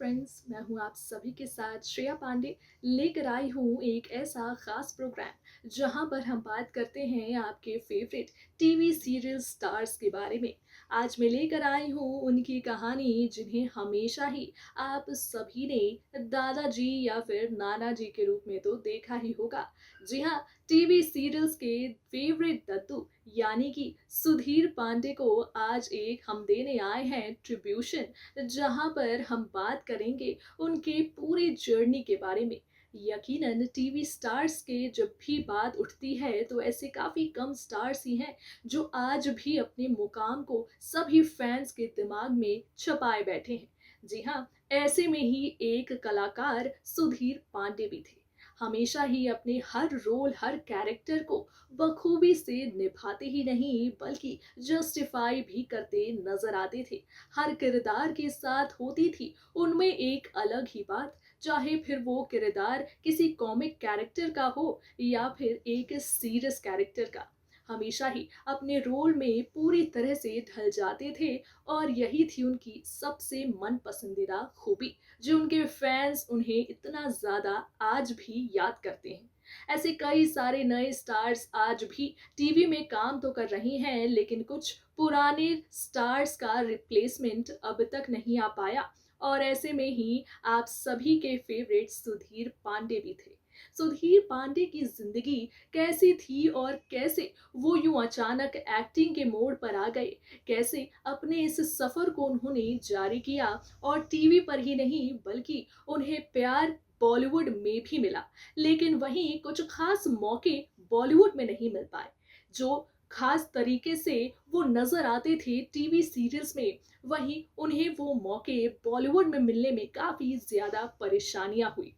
Friends, मैं हूँ आप सभी के साथ श्रेया पांडे। लेकर आई हूँ एक ऐसा खास प्रोग्राम जहाँ पर हम बात करते हैं आपके फेवरेट टीवी सीरियल स्टार्स के बारे में। आज मैं लेकर आई हूँ उनकी कहानी जिन्हें हमेशा ही आप सभी ने दादाजी या फिर नाना जी के रूप में तो देखा ही होगा। जी हाँ, टीवी सीरियल्स के फेवरेट दद्दू यानी कि सुधीर पांडे को आज एक हम देने आए हैं ट्रिब्यूशन, जहां पर हम बात करेंगे उनके पूरी जर्नी के बारे में। यकीनन टीवी स्टार्स के जब भी बात उठती है तो ऐसे काफी कम स्टार्स ही हैं जो आज भी अपने मुकाम को सभी फैंस के दिमाग में छपाए बैठे हैं। जी हाँ, ऐसे में ही एक कलाकार सुधीर पांडे भी थे। हमेशा ही अपने हर रोल, हर कैरेक्टर को बखूबी से निभाते ही नहीं बल्कि जस्टिफाई भी करते नजर आते थे। हर किरदार के साथ होती थी उनमें एक अलग ही बात, चाहे फिर वो किरदार किसी कॉमिक कैरेक्टर का हो या फिर एक सीरियस कैरेक्टर का। हमेशा ही अपने रोल में पूरी तरह से ढल जाते थे और यही थी उनकी सबसे मन पसंदीदा खूबी, जो उनके फैंस उन्हें इतना ज्यादा आज भी याद करते हैं। ऐसे कई सारे नए स्टार्स आज भी टीवी में काम तो कर रही हैं, लेकिन कुछ पुराने स्टार्स का रिप्लेसमेंट अब तक नहीं आ पाया। और ऐसे में ही आप सभी के फेवरेट सुधीर पांडे भी थे। सुधीर पांडे की जिंदगी कैसी थी और कैसे वो यूं अचानक एक्टिंग के मोड़ पर आ गए, कैसे अपने इस सफर को उन्होंने जारी किया और टीवी पर ही नहीं बल्कि उन्हें प्यार बॉलीवुड में भी मिला। लेकिन वहीं कुछ खास मौके बॉलीवुड में नहीं मिल पाए जो खास तरीके से वो नजर आते थे टीवी सीरियल्स में। वहीं उन्हें वो मौके बॉलीवुड में मिलने में काफी ज्यादा परेशानियां हुई।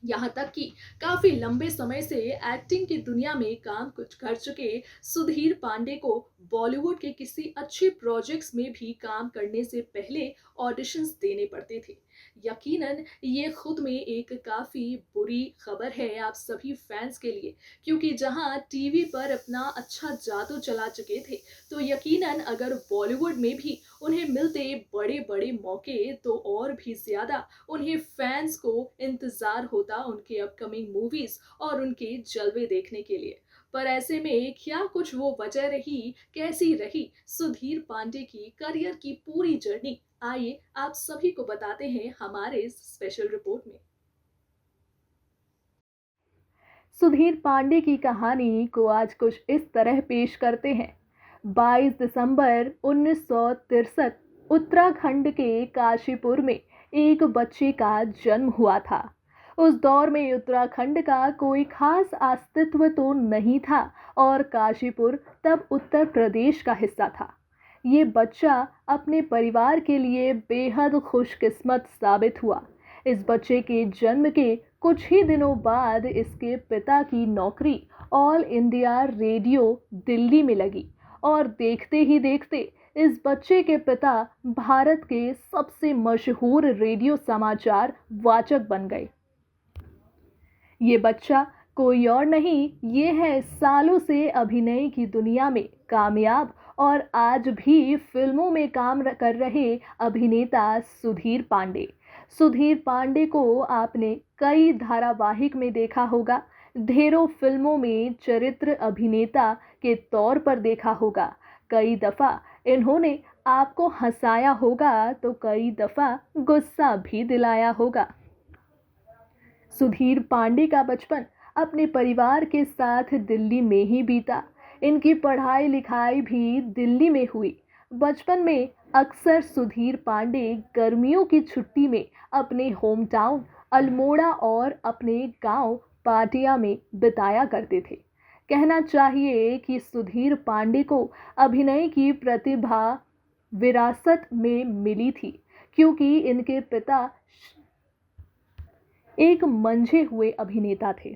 यहाँ तक कि काफी लंबे समय से एक्टिंग की दुनिया में काम कुछ कर चुके सुधीर पांडे को बॉलीवुड के किसी अच्छे प्रोजेक्ट्स में भी काम करने से पहले ऑडिशंस देने पड़ते थे। यकीनन ये खुद में एक काफी बुरी खबर है आप सभी फैंस के लिए, क्योंकि जहां टीवी पर अपना अच्छा जादू चला चुके थे तो यकीनन अगर बॉलीवुड में भी उन्हें मिलते बड़े बड़े मौके तो और भी ज्यादा उन्हें फैंस को इंतजार होता उनके अपकमिंग मूवीज और उनके जलवे देखने के लिए। पर ऐसे में क्या कुछ वो वजह रही, कैसी रही सुधीर पांडे की करियर की पूरी जर्नी, आइए आप सभी को बताते हैं हमारे इस स्पेशल रिपोर्ट में। सुधीर पांडे की कहानी को आज कुछ इस तरह पेश करते हैं। 22 दिसंबर 1963 उत्तराखंड के काशीपुर में एक बच्चे का जन्म हुआ था। उस दौर में उत्तराखंड का कोई खास अस्तित्व तो नहीं था और काशीपुर तब उत्तर प्रदेश का हिस्सा था। ये बच्चा अपने परिवार के लिए बेहद खुशकिस्मत साबित हुआ। इस बच्चे के जन्म के कुछ ही दिनों बाद इसके पिता की नौकरी ऑल इंडिया रेडियो दिल्ली में लगी और देखते ही देखते इस बच्चे के पिता भारत के सबसे मशहूर रेडियो समाचार वाचक बन गए। ये बच्चा कोई और नहीं, ये है सालों से अभिनय की दुनिया में कामयाब और आज भी फिल्मों में काम कर रहे अभिनेता सुधीर पांडे। सुधीर पांडे को आपने कई धारावाहिक में देखा होगा, ढेरों फिल्मों में चरित्र अभिनेता के तौर पर देखा होगा। कई दफा इन्होंने आपको हंसाया होगा तो कई दफा गुस्सा भी दिलाया होगा। सुधीर पांडे का बचपन अपने परिवार के साथ दिल्ली में ही बीता। इनकी पढ़ाई लिखाई भी दिल्ली में हुई। बचपन में अक्सर सुधीर पांडे गर्मियों की छुट्टी में अपने होम टाउन अल्मोड़ा और अपने गांव पाटिया में बिताया करते थे। कहना चाहिए कि सुधीर पांडे को अभिनय की प्रतिभा विरासत में मिली थी, क्योंकि इनके पिता एक मंझे हुए अभिनेता थे।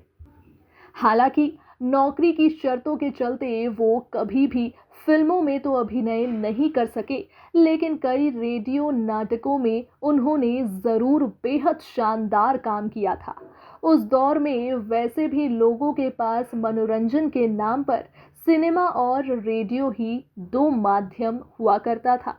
हालांकि नौकरी की शर्तों के चलते वो कभी भी फिल्मों में तो अभिनय नहीं कर सके, लेकिन कई रेडियो नाटकों में उन्होंने जरूर बेहद शानदार काम किया था। उस दौर में वैसे भी लोगों के पास मनोरंजन के नाम पर सिनेमा और रेडियो ही दो माध्यम हुआ करता था।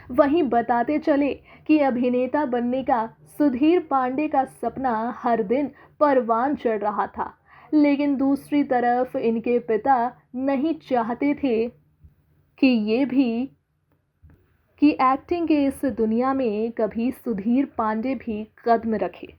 वहीं बताते चले कि अभिनेता बनने का सुधीर पांडे का सपना हर दिन परवान चढ़ रहा था, लेकिन दूसरी तरफ इनके पिता नहीं चाहते थे कि ये भी कि एक्टिंग के इस दुनिया में कभी सुधीर पांडे भी कदम रखे।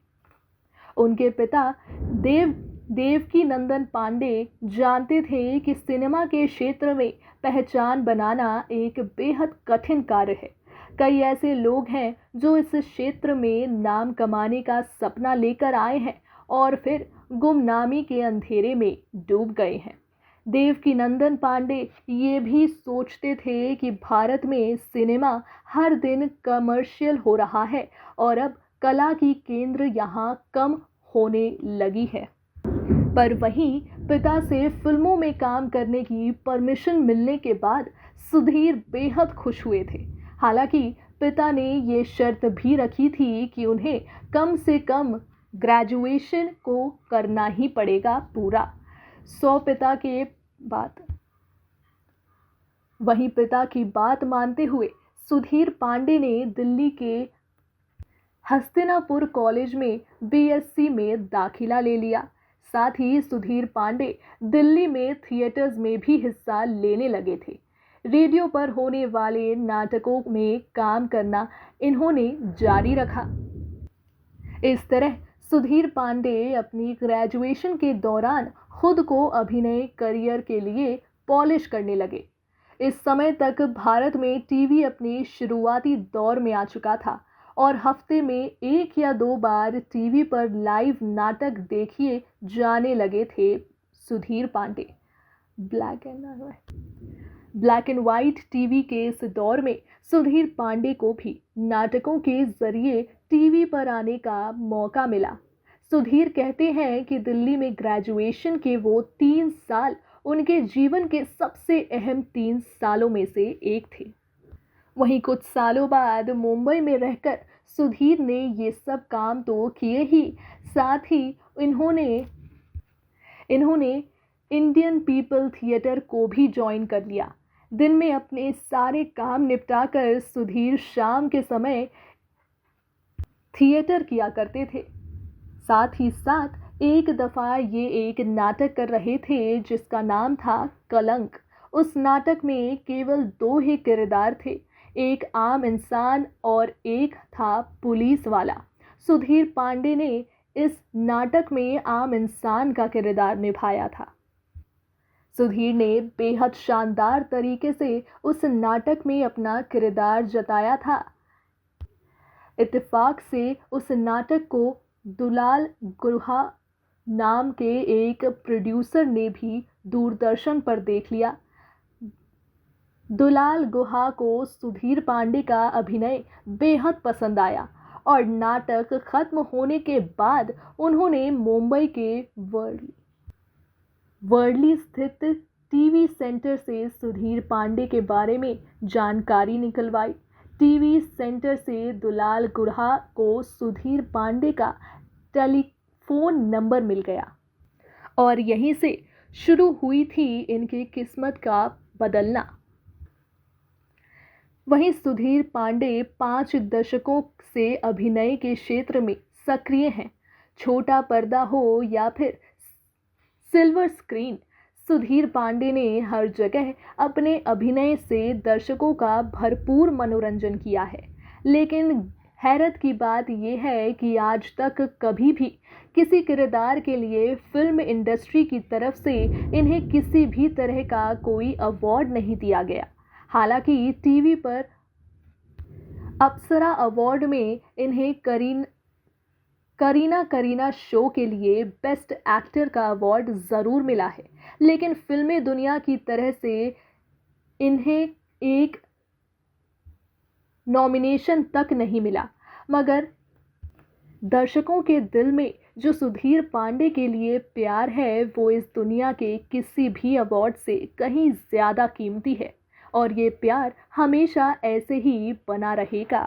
उनके पिता देव देवकी नंदन पांडे जानते थे कि सिनेमा के क्षेत्र में पहचान बनाना एक बेहद कठिन कार्य है। कई ऐसे लोग हैं जो इस क्षेत्र में नाम कमाने का सपना लेकर आए हैं और फिर गुमनामी के अंधेरे में डूब गए हैं। देवकी नंदन पांडे ये भी सोचते थे कि भारत में सिनेमा हर दिन कमर्शियल हो रहा है और अब कला की केंद्र यहाँ कम होने लगी है। पर वहीं पिता से फिल्मों में काम करने की परमिशन मिलने के बाद सुधीर बेहद खुश हुए थे। हालांकि पिता ने ये शर्त भी रखी थी कि उन्हें कम से कम ग्रेजुएशन को करना ही पड़ेगा पूरा। सौ पिता के बात वहीं पिता की बात मानते हुए सुधीर पांडे ने दिल्ली के हस्तिनापुर कॉलेज में बीएससी में दाखिला ले लिया। साथ ही सुधीर पांडे दिल्ली में थिएटर्स में भी हिस्सा लेने लगे थे। रेडियो पर होने वाले नाटकों में काम करना इन्होंने जारी रखा। इस तरह सुधीर पांडे अपनी ग्रेजुएशन के दौरान खुद को अभिनय करियर के लिए पॉलिश करने लगे। इस समय तक भारत में टीवी अपने शुरुआती दौर में आ चुका था और हफ्ते में एक या दो बार टीवी पर लाइव नाटक देखिए जाने लगे थे Sudhir Pande. Black and white TV के इस दौर में सुधीर पांडे को भी नाटकों के जरिए टीवी पर आने का मौका मिला। सुधीर कहते हैं कि दिल्ली में ग्रेजुएशन के वो 3 साल उनके जीवन के सबसे अहम 3 सालों में से एक थे। वहीं कुछ सालों बाद मुंबई में रहकर सुधीर ने ये सब काम तो किए ही, साथ ही इन्होंने इंडियन पीपल थिएटर को भी ज्वाइन कर लिया। दिन में अपने सारे काम निपटाकर सुधीर शाम के समय थिएटर किया करते थे। साथ ही साथ एक दफ़ा ये एक नाटक कर रहे थे जिसका नाम था कलंक। उस नाटक में केवल 2 ही किरदार थे, एक आम इंसान और एक था पुलिस वाला। सुधीर पांडे ने इस नाटक में आम इंसान का किरदार निभाया था। सुधीर ने बेहद शानदार तरीके से उस नाटक में अपना किरदार जताया था। इत्तेफाक से उस नाटक को दुलाल गुहा नाम के एक प्रोड्यूसर ने भी दूरदर्शन पर देख लिया। दुलाल गुहा को सुधीर पांडे का अभिनय बेहद पसंद आया और नाटक खत्म होने के बाद उन्होंने मुंबई के वर्ली स्थित टीवी सेंटर से सुधीर पांडे के बारे में जानकारी निकलवाई। टीवी सेंटर से दुलाल गुहा को सुधीर पांडे का टेलीफोन नंबर मिल गया और यहीं से शुरू हुई थी इनकी किस्मत का बदलना। वहीं सुधीर पांडे 5 दशकों से अभिनय के क्षेत्र में सक्रिय हैं। छोटा पर्दा हो या फिर सिल्वर स्क्रीन, सुधीर पांडे ने हर जगह अपने अभिनय से दर्शकों का भरपूर मनोरंजन किया है। लेकिन हैरत की बात यह है कि आज तक कभी भी किसी किरदार के लिए फिल्म इंडस्ट्री की तरफ से इन्हें किसी भी तरह का कोई अवार्ड नहीं दिया गया। हालांकि टीवी पर अप्सरा अवार्ड में इन्हें करीना शो के लिए बेस्ट एक्टर का अवार्ड ज़रूर मिला है, लेकिन फिल्मी दुनिया की तरह से इन्हें एक नॉमिनेशन तक नहीं मिला। मगर दर्शकों के दिल में जो सुधीर पांडे के लिए प्यार है वो इस दुनिया के किसी भी अवार्ड से कहीं ज़्यादा कीमती है और ये प्यार हमेशा ऐसे ही बना रहेगा।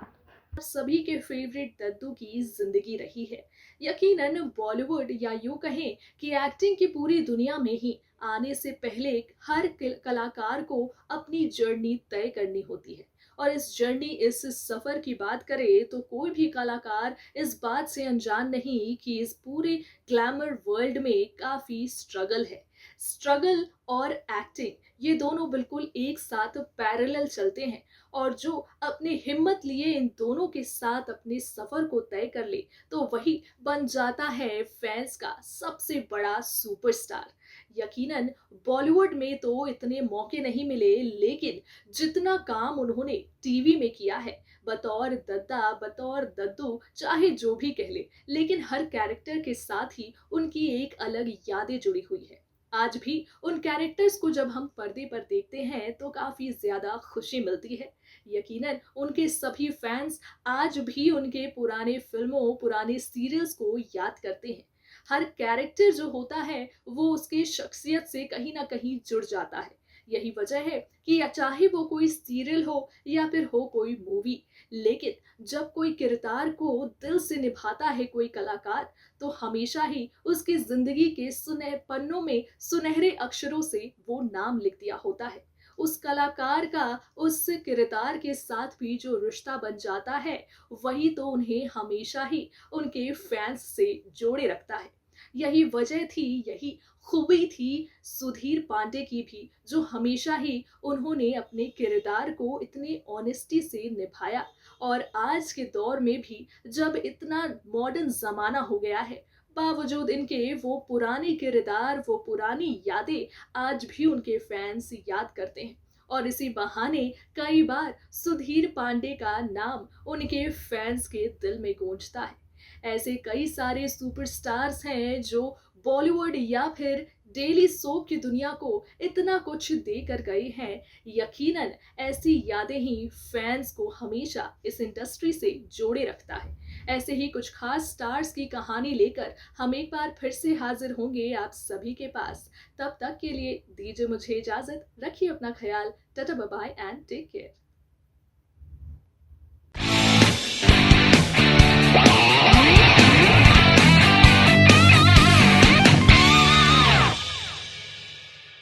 सभी के फेवरेट दद्दू की जिंदगी रही है। यकीनन बॉलीवुड या यूं कहें कि एक्टिंग की पूरी दुनिया में ही आने से पहले हर कलाकार को अपनी जर्नी तय करनी होती है और इस जर्नी इस सफ़र की बात करें तो कोई भी कलाकार इस बात से अनजान नहीं कि इस पूरे ग्लैमर वर्ल्ड में काफ़ी स्ट्रगल है। स्ट्रगल और एक्टिंग ये दोनों बिल्कुल एक साथ पैरेलल चलते हैं और जो अपनी हिम्मत लिए इन दोनों के साथ अपने सफ़र को तय कर ले तो वही बन जाता है फैंस का सबसे बड़ा सुपरस्टार। यकीनन बॉलीवुड में तो इतने मौके नहीं मिले, लेकिन जितना काम उन्होंने टीवी में किया है बतौर दद्दा, बतौर दद्दू, चाहे जो भी कह ले, लेकिन हर कैरेक्टर के साथ ही उनकी एक अलग यादें जुड़ी हुई है। आज भी उन कैरेक्टर्स को जब हम पर्दे पर देखते हैं तो काफ़ी ज़्यादा खुशी मिलती है। यकीनन उनके सभी फैंस आज भी उनके पुराने फ़िल्मों, पुराने सीरियल्स को याद करते हैं। हर कैरेक्टर जो होता है वो उसकी शख्सियत से कहीं न कहीं जुड़ जाता है। यही वजह है कि या चाहे वो कोई सीरियल हो या फिर हो कोई मूवी, लेकिन जब कोई किरदार को दिल से निभाता है कोई कलाकार, तो हमेशा ही उसकी ज़िंदगी के पन्नों में सुनहरे अक्षरों से वो नाम लिख दिया होता है। उस कलाकार का उस किरदार के साथ भी जो रिश्ता बन जाता है, वही तो उन्हें हमेशा ही उनके फैंस से जोड़े रखता है। यही वजह थी, यही खूबी थी सुधीर पांडे की भी, जो हमेशा ही उन्होंने अपने किरदार को इतनी ऑनेस्टी से निभाया। और आज के दौर में भी जब इतना मॉडर्न ज़माना हो गया है, बावजूद इनके वो पुराने किरदार, वो पुरानी यादें आज भी उनके फैंस याद करते हैं। और इसी बहाने कई बार सुधीर पांडे का नाम उनके फैंस के दिल में गूंजता है। ऐसे कई सारे सुपरस्टार्स हैं जो बॉलीवुड या फिर डेली सोप की दुनिया को इतना कुछ दे कर गए हैं। यकीनन ऐसी यादें ही फैंस को हमेशा इस इंडस्ट्री से जोड़े रखता है। ऐसे ही कुछ खास स्टार्स की कहानी लेकर हम एक बार फिर से हाजिर होंगे आप सभी के पास। तब तक के लिए दीजिए मुझे इजाजत, रखिए अपना ख्याल। Tata bye bye and take care.